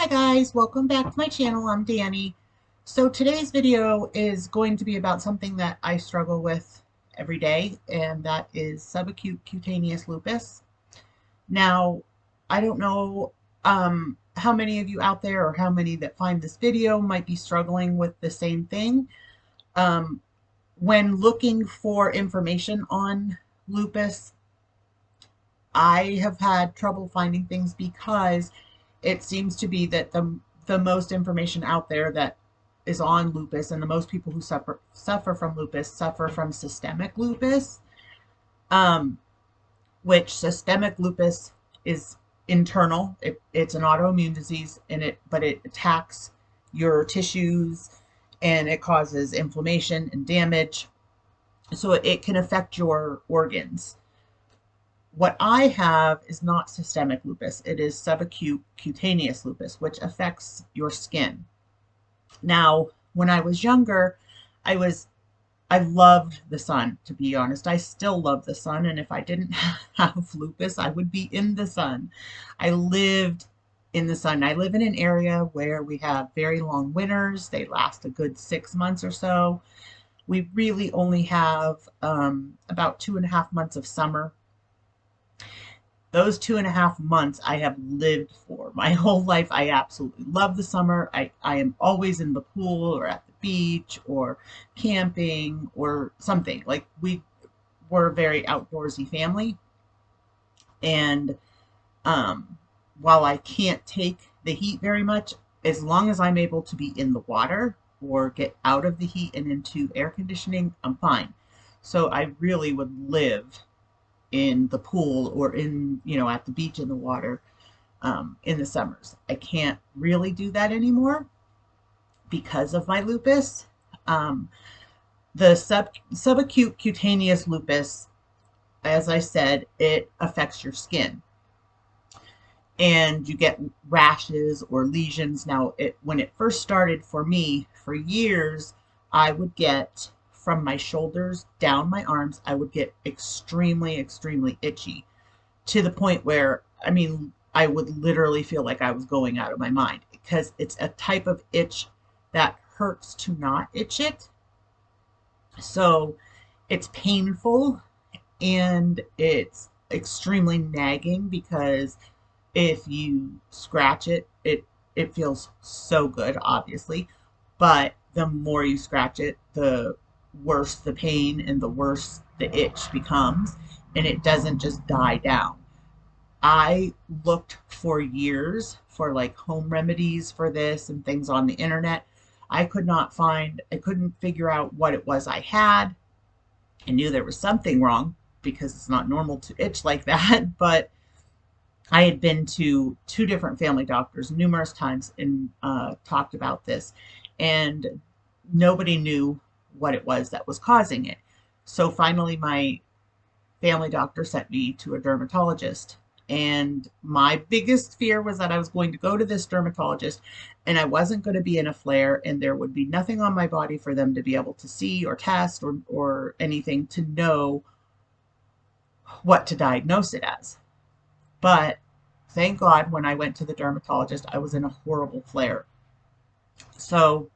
Hi guys, welcome back to my channel. I'm Danny. So today's video is going to be about something that I struggle with every day, and that is subacute cutaneous lupus. Now, I don't know how many of you out there or how many that find this video might be struggling with the same thing. Um, when looking for information on lupus, I have had trouble finding things because it seems to be that the most information out there that is on lupus, and the most people who suffer from lupus suffer from systemic lupus, um, which systemic lupus is internal. It's an autoimmune disease, but it attacks your tissues and it causes inflammation and damage, so it can affect your organs. What I have is not systemic lupus. It is subacute cutaneous lupus, which affects your skin. Now, when I was younger, I loved the sun, to be honest. I still love the sun, and if I didn't have lupus, I would be in the sun. I lived in the sun. I live in an area where we have very long winters. They last a good 6 months or so. We really only have about 2.5 months of summer. Those 2.5 months I have lived for. My whole life, I absolutely love the summer. I am always in the pool or at the beach or camping or something. Like, we're a very outdoorsy family. And while I can't take the heat very much, as long as I'm able to be in the water or get out of the heat and into air conditioning, I'm fine. So I really would live in the pool or at the beach in the water in the summers. I can't really do that anymore because of my lupus. The subacute cutaneous lupus, as I said, it affects your skin, and you get rashes or lesions. Now, when it first started for me, for years, I would get from my shoulders down my arms, I would get extremely, extremely itchy, to the point where, I mean, I would literally feel like I was going out of my mind, because it's a type of itch that hurts to not itch it. So it's painful and it's extremely nagging, because if you scratch it, it feels so good, obviously, but the more you scratch it, the worse the pain and the worse the itch becomes, and it doesn't just die down. I looked for years for like home remedies for this and things on the internet. I couldn't figure out what it was I had. I knew there was something wrong because it's not normal to itch like that, but I had been to two different family doctors numerous times and talked about this, and nobody knew what it was that was causing it. So finally, my family doctor sent me to a dermatologist. And my biggest fear was that I was going to go to this dermatologist and I wasn't going to be in a flare, and there would be nothing on my body for them to be able to see or test or anything to know what to diagnose it as. But thank God, when I went to the dermatologist, I was in a horrible flare. So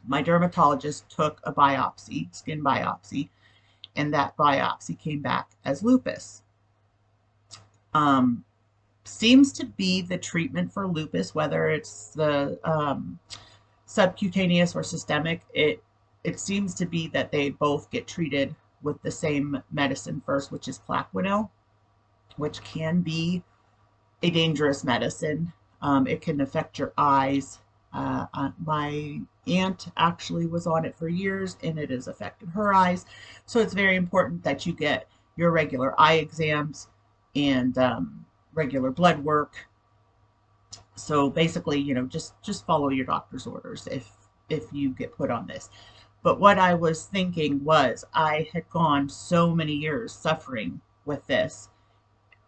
my dermatologist took a biopsy, skin biopsy, and that biopsy came back as lupus. Seems to be the treatment for lupus, whether it's the subcutaneous or systemic, it seems to be that they both get treated with the same medicine first, which is Plaquenil, which can be a dangerous medicine. It can affect your eyes. My aunt actually was on it for years, and it has affected her eyes. So it's very important that you get your regular eye exams and regular blood work. So basically, just follow your doctor's orders if you get put on this. But what I was thinking was, I had gone so many years suffering with this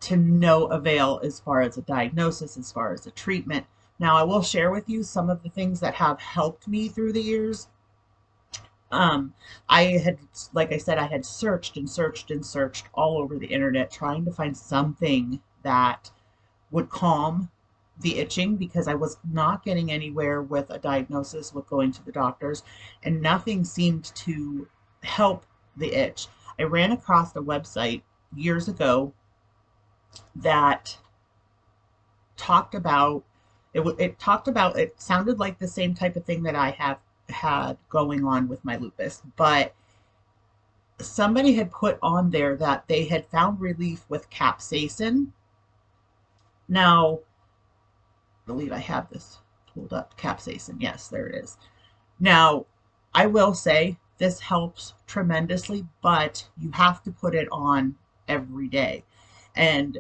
to no avail as far as a diagnosis, as far as a treatment. Now, I will share with you some of the things that have helped me through the years. I had, like I said, I had searched and searched and searched all over the internet, trying to find something that would calm the itching because I was not getting anywhere with a diagnosis with going to the doctors, and nothing seemed to help the itch. I ran across a website years ago that talked about it sounded like the same type of thing that I have had going on with my lupus, but somebody had put on there that they had found relief with capsaicin. Now, I believe I have this pulled up. Capsaicin, yes, there it is. Now, I will say this helps tremendously, but you have to put it on every day. And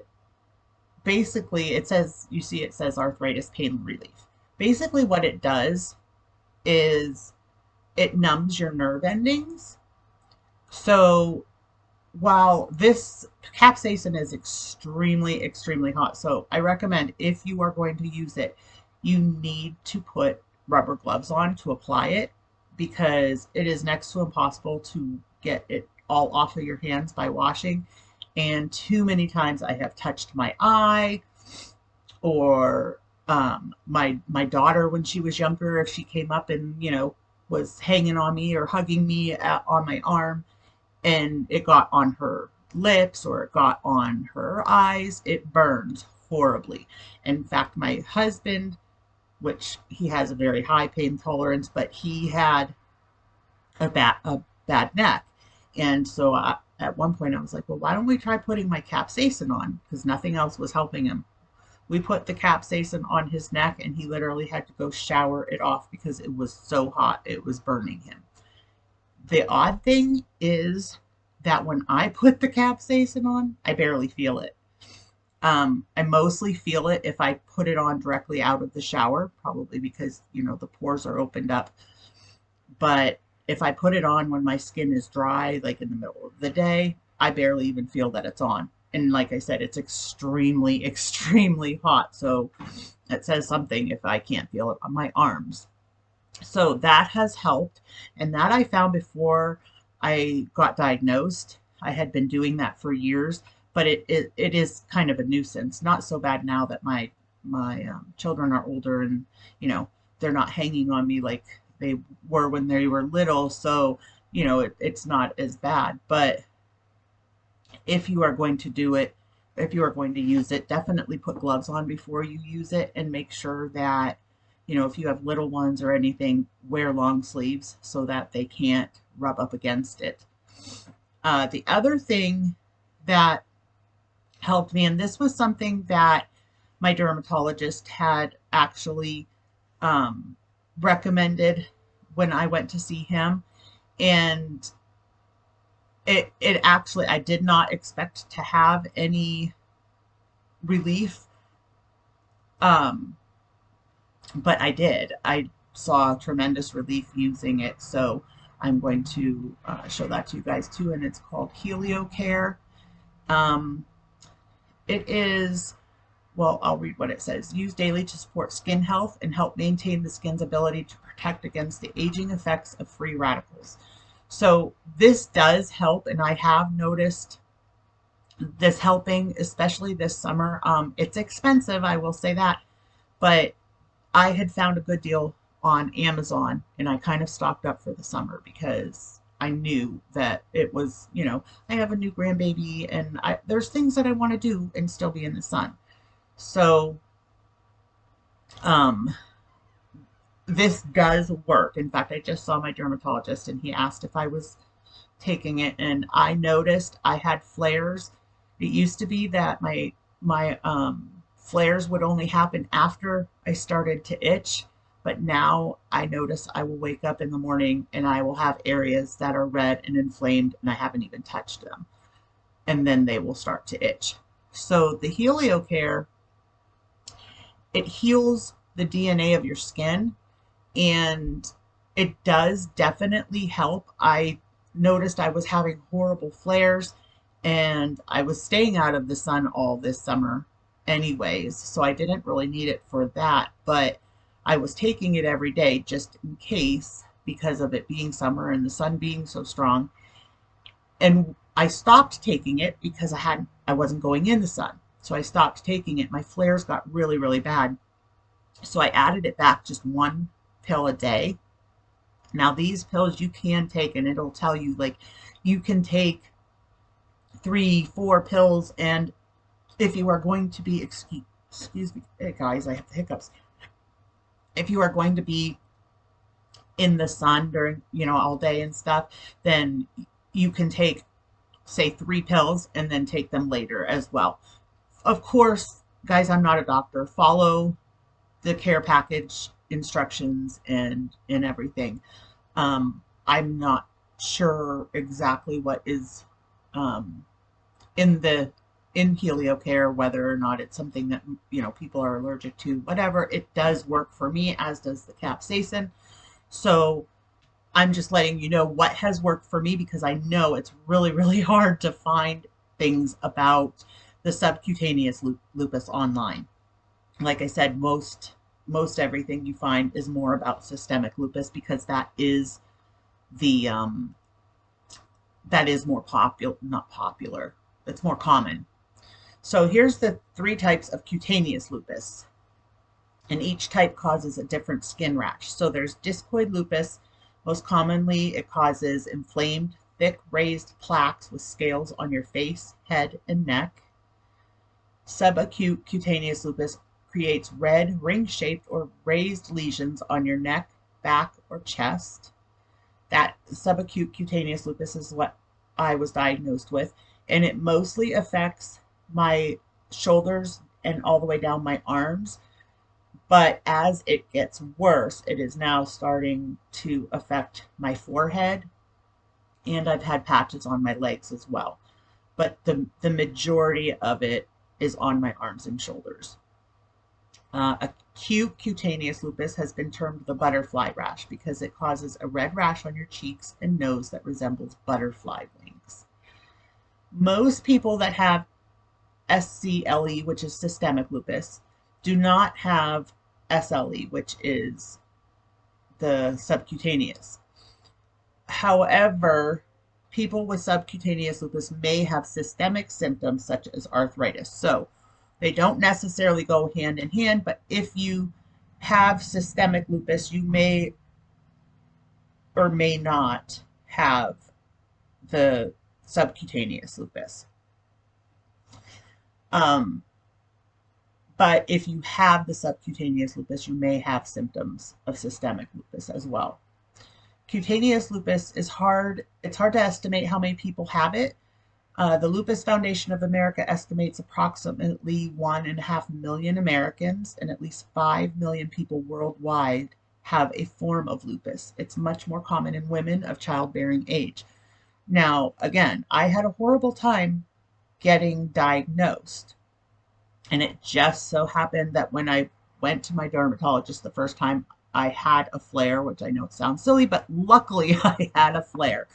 basically, it says, you see, it says arthritis pain relief. Basically, what it does is it numbs your nerve endings. So while this capsaicin is extremely, extremely hot, so I recommend if you are going to use it, you need to put rubber gloves on to apply it because it is next to impossible to get it all off of your hands by washing. And too many times I have touched my eye or my daughter when she was younger, if she came up and, was hanging on me or hugging me on my arm, and it got on her lips or it got on her eyes, it burns horribly. In fact, my husband, which he has a very high pain tolerance, but he had a bad neck. And so at one point I was like, well, why don't we try putting my capsaicin on? Because nothing else was helping him. We put the capsaicin on his neck and he literally had to go shower it off because it was so hot. It was burning him. The odd thing is that when I put the capsaicin on, I barely feel it. I mostly feel it if I put it on directly out of the shower, probably because, the pores are opened up. But if I put it on when my skin is dry, like in the middle of the day, I barely even feel that it's on. And like I said, it's extremely, extremely hot. So it says something if I can't feel it on my arms. So that has helped. And that I found before I got diagnosed. I had been doing that for years, but it is kind of a nuisance. Not so bad now that my children are older and, they're not hanging on me like they were when they were little. So, it's not as bad. But if you are going to do it, if you are going to use it, definitely put gloves on before you use it and make sure that, if you have little ones or anything, wear long sleeves so that they can't rub up against it. The other thing that helped me, and this was something that my dermatologist had actually recommended when I went to see him, and it actually, I did not expect to have any relief, but I did. I saw tremendous relief using it, so I'm going to show that to you guys too, and it's called Heliocare. It is, well, I'll read what it says. Use daily to support skin health and help maintain the skin's ability to protect against the aging effects of free radicals. So this does help, and I have noticed this helping, especially this summer. It's expensive, I will say that, but I had found a good deal on Amazon, and I kind of stocked up for the summer because I knew that it was, I have a new grandbaby and there's things that I want to do and still be in the sun. So, this does work. In fact, I just saw my dermatologist and he asked if I was taking it, and I noticed I had flares. It used to be that my flares would only happen after I started to itch, but now I notice I will wake up in the morning and I will have areas that are red and inflamed and I haven't even touched them, and then they will start to itch. So the Heliocare, it heals the DNA of your skin, and it does definitely help. I noticed I was having horrible flares, and I was staying out of the sun all this summer anyways, so I didn't really need it for that, but I was taking it every day just in case because of it being summer and the sun being so strong. And I stopped taking it because I wasn't going in the sun. So I stopped taking it. My flares got really, really bad. So I added it back, just 1 pill a day. Now these pills you can take, and it'll tell you, like, you can take 3, 4 pills, and if you are going to be, excuse me, hey guys, I have the hiccups. If you are going to be in the sun during, all day and stuff, then you can take, say, 3 pills and then take them later as well. Of course, guys, I'm not a doctor. Follow the care package instructions and everything. I'm not sure exactly what is in Heliocare, whether or not it's something that people are allergic to. Whatever, it does work for me, as does the capsaicin. So I'm just letting you know what has worked for me, because I know it's really, really hard to find things about the subcutaneous lupus online. Like I said, most everything you find is more about systemic lupus, because that is the that is more not popular, it's more common. So here's the 3 types of cutaneous lupus, and each type causes a different skin rash. So there's discoid lupus. Most commonly, it causes inflamed, thick, raised plaques with scales on your face, head, and neck. Subacute cutaneous lupus creates red, ring-shaped, or raised lesions on your neck, back, or chest. That subacute cutaneous lupus is what I was diagnosed with, and it mostly affects my shoulders and all the way down my arms. But as it gets worse, it is now starting to affect my forehead, and I've had patches on my legs as well. But the majority of it is on my arms and shoulders. Acute cutaneous lupus has been termed the butterfly rash because it causes a red rash on your cheeks and nose that resembles butterfly wings. Most people that have SCLE, which is systemic lupus, do not have SLE, which is the subcutaneous. However, people with subcutaneous lupus may have systemic symptoms such as arthritis. So they don't necessarily go hand in hand, but if you have systemic lupus, you may or may not have the subcutaneous lupus. But if you have the subcutaneous lupus, you may have symptoms of systemic lupus as well. Cutaneous lupus is hard. It's hard to estimate how many people have it. The Lupus Foundation of America estimates approximately 1.5 million Americans, and at least 5 million people worldwide have a form of lupus. It's much more common in women of childbearing age. Now, again, I had a horrible time getting diagnosed, and it just so happened that when I went to my dermatologist the first time, I had a flare, which I know sounds silly, but luckily I had a flare,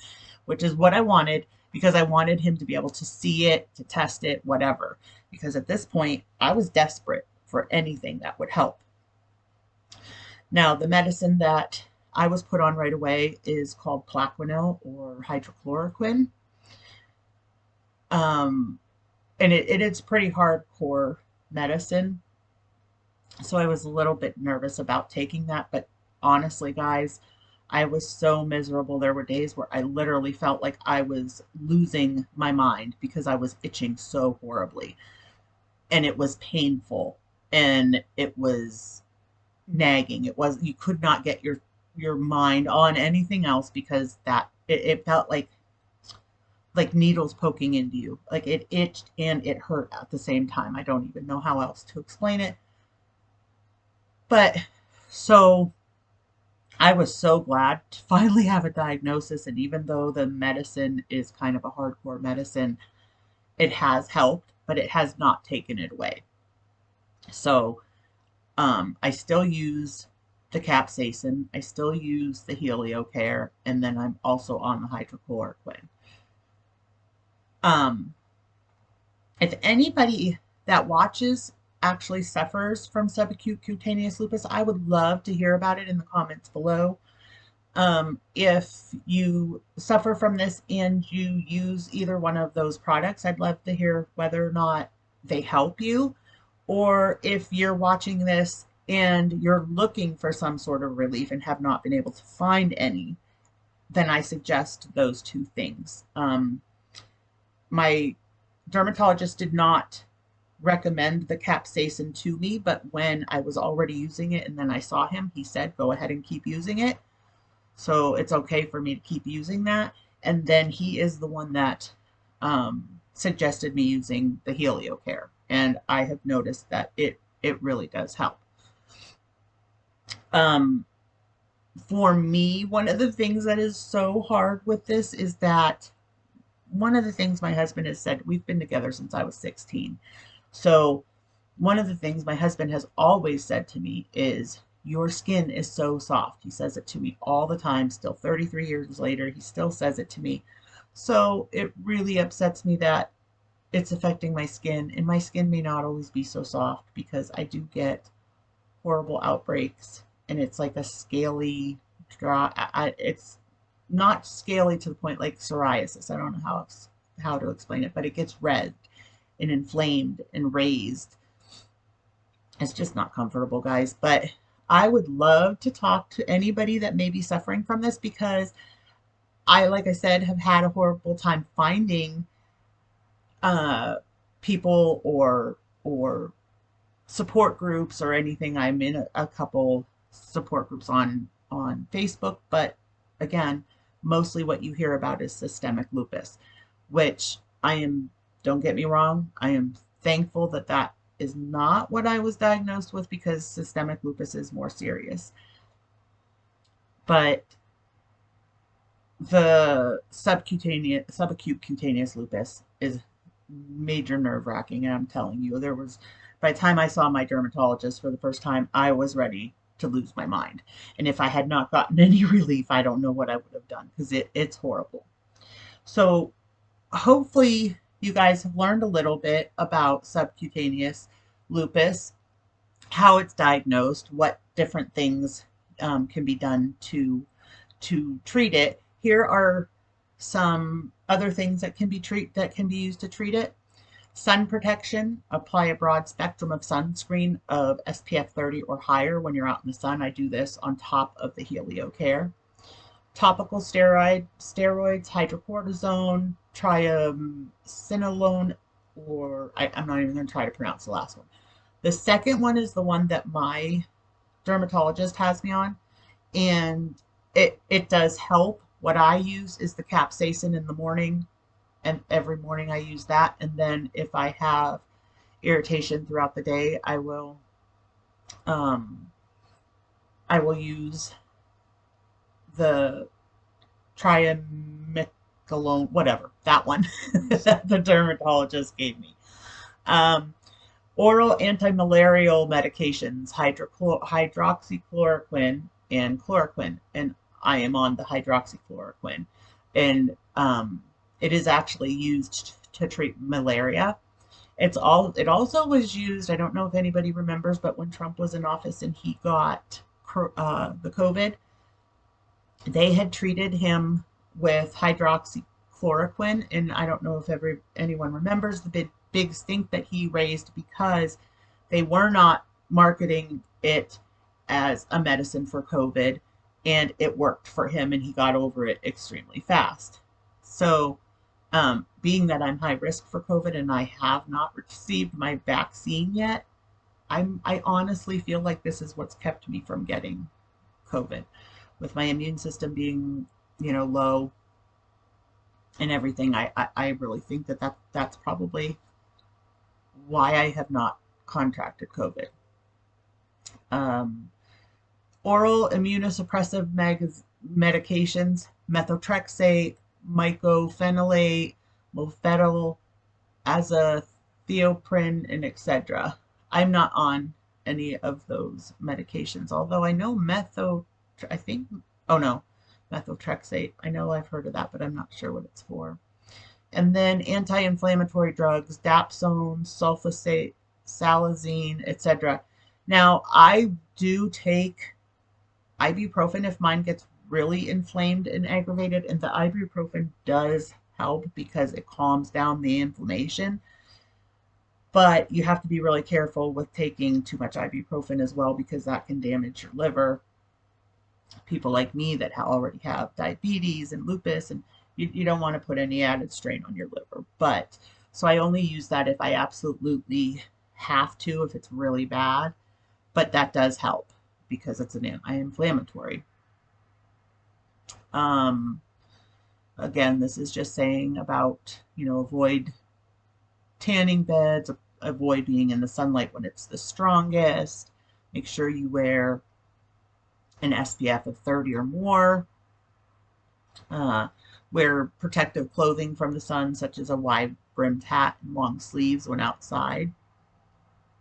which is what I wanted, because I wanted him to be able to see it, to test it, whatever. Because at this point, I was desperate for anything that would help. Now, the medicine that I was put on right away is called Plaquenil, or hydrochloroquine. And it's pretty hardcore medicine. So I was a little bit nervous about taking that. But honestly, guys, I was so miserable. There were days where I literally felt like I was losing my mind because I was itching so horribly. And it was painful. And it was nagging. You could not get your mind on anything else, because it felt like needles poking into you. Like it itched and it hurt at the same time. I don't even know how else to explain it. But so I was so glad to finally have a diagnosis, and even though the medicine is kind of a hardcore medicine, it has helped, but it has not taken it away. So I still use the capsaicin, I still use the Heliocare, and then I'm also on the hydrochloroquine. If anybody that watches actually suffers from subacute cutaneous lupus, I would love to hear about it in the comments below. If you suffer from this and you use either one of those products, I'd love to hear whether or not they help you, or if you're watching this and you're looking for some sort of relief and have not been able to find any, then I suggest those two things. My dermatologist did not recommend the capsaicin to me, but when I was already using it and then I saw him, he said, go ahead and keep using it. So it's okay for me to keep using that. And then he is the one that suggested me using the Heliocare. And I have noticed that it really does help. For me, one of the things that is so hard with this is that one of the things my husband has said, we've been together since I was 16. So one of the things my husband has always said to me is, your skin is so soft. He says it to me all the time. Still 33 years later, he still says it to me. So it really upsets me that it's affecting my skin, and my skin may not always be so soft because I do get horrible outbreaks, and it's like a scaly draw. It's not scaly to the point like psoriasis. I don't know how to explain it, but it gets red and inflamed and raised. It's just not comfortable, guys. But I would love to talk to anybody that may be suffering from this, because I, like I said, have had a horrible time finding people or support groups or anything. I'm in a couple support groups on Facebook, but again, mostly what you hear about is systemic lupus, which don't get me wrong, I am thankful that that is not what I was diagnosed with, because systemic lupus is more serious. But the subacute cutaneous lupus is major nerve-wracking, and I'm telling you, by the time I saw my dermatologist for the first time, I was ready to lose my mind. And if I had not gotten any relief, I don't know what I would have done, because it's horrible. So hopefully you guys have learned a little bit about subcutaneous lupus, how it's diagnosed, what different things can be done to treat it. Here are some other things that can be used to treat it. Sun protection: apply a broad spectrum of sunscreen of SPF 30 or higher when you're out in the sun. I do this on top of the Heliocare. Topical steroids: hydrocortisone, triamcinolone, or I'm not even going to try to pronounce the last one. The second one is the one that my dermatologist has me on, and it does help. What I use is the capsaicin in the morning, and every morning I use that. And then if I have irritation throughout the day, I will use the triamcinolone, whatever, that one that the dermatologist gave me. Oral antimalarial medications: hydroxychloroquine and chloroquine, and I am on the hydroxychloroquine, and it is actually used to treat malaria. It also was used, I don't know if anybody remembers, but when Trump was in office and he got the COVID, they had treated him with hydroxychloroquine, and I don't know if anyone remembers the big stink that he raised, because they were not marketing it as a medicine for COVID, and it worked for him, and he got over it extremely fast. So being that I'm high risk for COVID and I have not received my vaccine yet, I honestly feel like this is what's kept me from getting COVID, with my immune system being, low and everything. I really think that's probably why I have not contracted COVID. Oral immunosuppressive medications: methotrexate, mycophenolate, mofetil, azathioprine, and etc. I'm not on any of those medications, although I know methotrexate. I know I've heard of that, but I'm not sure what it's for. And then anti-inflammatory drugs: dapsone, sulfosate, salazine, etc. Now, I do take ibuprofen if mine gets really inflamed and aggravated, and the ibuprofen does help because it calms down the inflammation. But you have to be really careful with taking too much ibuprofen as well, because that can damage your liver. People like me that already have diabetes and lupus, and you don't want to put any added strain on your liver. But so I only use that if I absolutely have to, if it's really bad. But that does help because it's an anti-inflammatory. Um, Again, this is just saying about, avoid tanning beds, avoid being in the sunlight when it's the strongest. Make sure you wear an SPF of 30 or more. Wear protective clothing from the sun, such as a wide-brimmed hat and long sleeves when outside.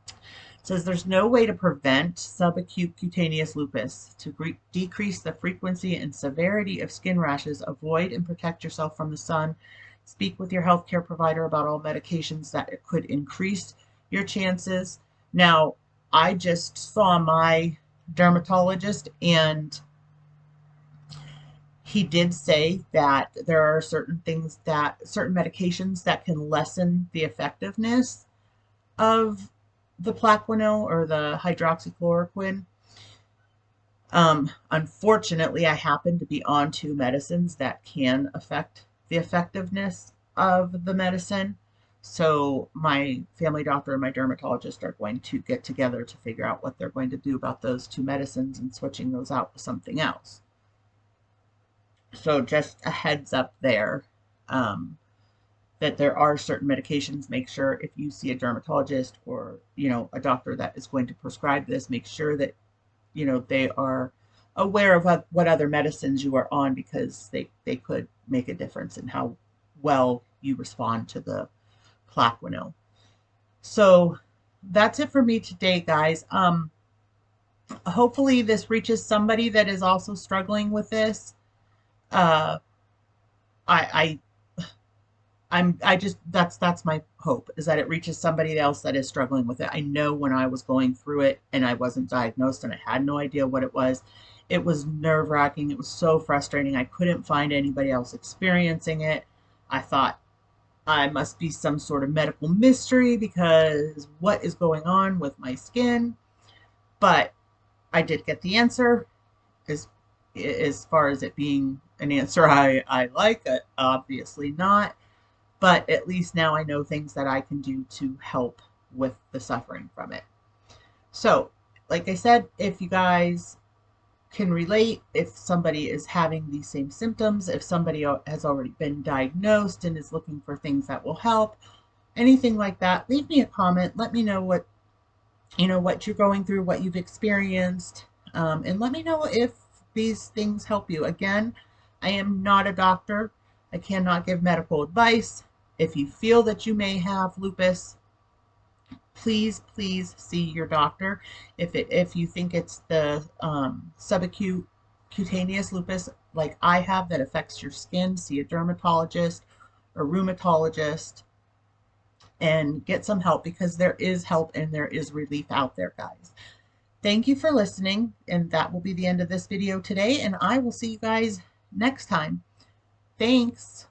It says there's no way to prevent subacute cutaneous lupus. To decrease the frequency and severity of skin rashes, avoid and protect yourself from the sun. Speak with your healthcare provider about all medications that could increase your chances. Now, I just saw my dermatologist, and he did say that there are certain medications that can lessen the effectiveness of the Plaquenil or the hydroxychloroquine. Unfortunately, I happen to be on two medicines that can affect the effectiveness of the medicine. So my family doctor and my dermatologist are going to get together to figure out what they're going to do about those two medicines and switching those out with something else. So just a heads up there, that there are certain medications. Make sure if you see a dermatologist or, a doctor that is going to prescribe this, make sure that, they are aware of what other medicines you are on, because they could make a difference in how well you respond to the Plaquenil. So that's it for me today, guys. Hopefully this reaches somebody that is also struggling with this. Uh, I I just that's my hope, is that it reaches somebody else that is struggling with it. I know when I was going through it and I wasn't diagnosed and I had no idea what it was nerve-wracking. It was so frustrating. I couldn't find anybody else experiencing it. I thought I must be some sort of medical mystery, because what is going on with my skin? But I did get the answer. As far as it being an answer I like, obviously not. But at least now I know things that I can do to help with the suffering from it. So, like I said, if you guys can relate, if somebody is having these same symptoms, if somebody has already been diagnosed and is looking for things that will help, anything like that, leave me a comment. Let me know what you're going through, what you've experienced, and let me know if these things help you. Again, I am not a doctor. I cannot give medical advice. If you feel that you may have lupus, please see your doctor. If you think it's the subacute cutaneous lupus like I have that affects your skin, see a dermatologist or rheumatologist and get some help, because there is help and there is relief out there, guys. Thank you for listening, and that will be the end of this video today, and I will see you guys next time. Thanks.